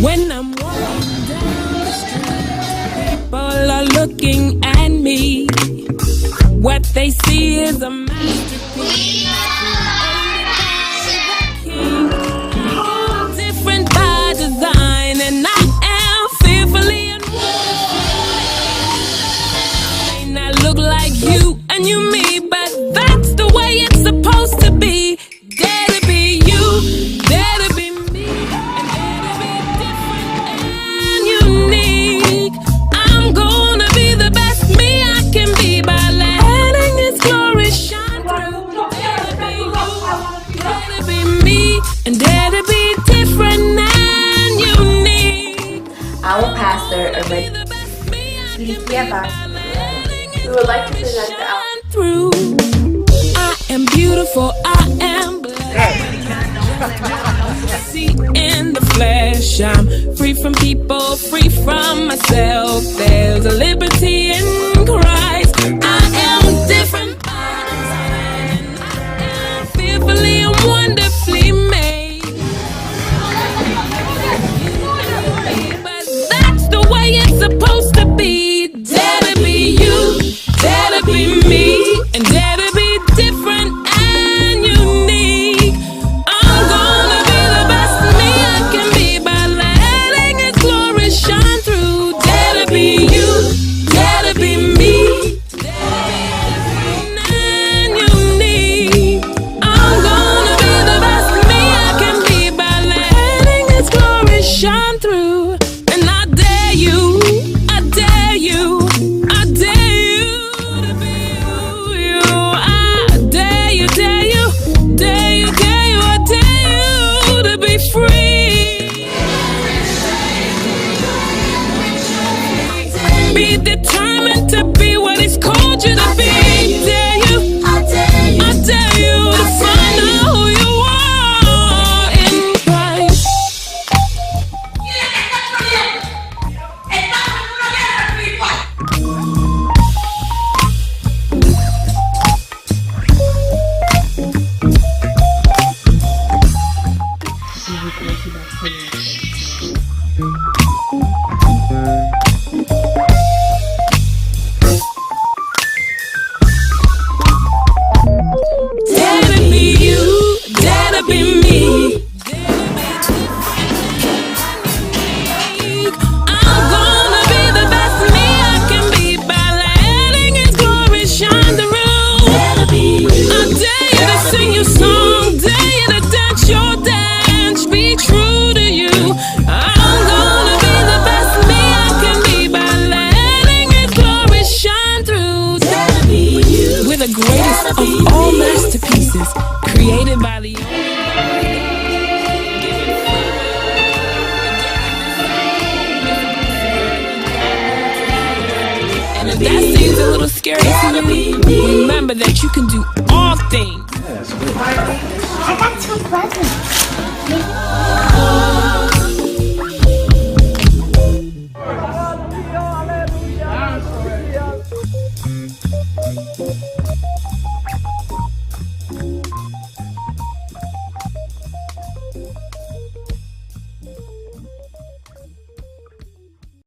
When I'm walking down the street, people are looking at me. What they see is a masterpiece. Different by design, and I am fearfully and wonderfully. May not look like you and you me, but that's the way it's supposed to be. Dare to be you, dare to be me, and dare to be different and unique. I'm gonna be the best me I can be by letting its glory shine through. Dare to be you, dare to be me, and dare to be different and unique. Our pastor already we would like to present the album. Through. I am beautiful, I am blessed. See in the flesh, I'm free from people, free from myself. There's a liberty in Christ. I am different by design. I am fearfully and wonderfully made. But that's the way it's supposed to be. Dare to be you, dare to be me, and dare to be different and unique. I'm gonna be the best me I can be by letting its glory shine through. Dare to be you, dare to be me, dare to be different and unique. I'm gonna be the best me I can be by letting its glory shine through. And I dare you, I dare you, I dare you to be you. I dare you, dare you, dare you, dare you, I dare you to be free. Be determined to be what He's called you to be. Dare you, I dare you to find out who you are in Christ. Dare to be you, dare to be me. I'm gonna be the best me I can be by letting His glory shine through. I dare you to sing your song, dare you to dance your dance, be true to you. I'm gonna be the best me I can be by letting His glory shine through. We're the greatest of all masterpieces, created by the And if that seems a little scary to you, remember that you can do all things. And that's too pleasant.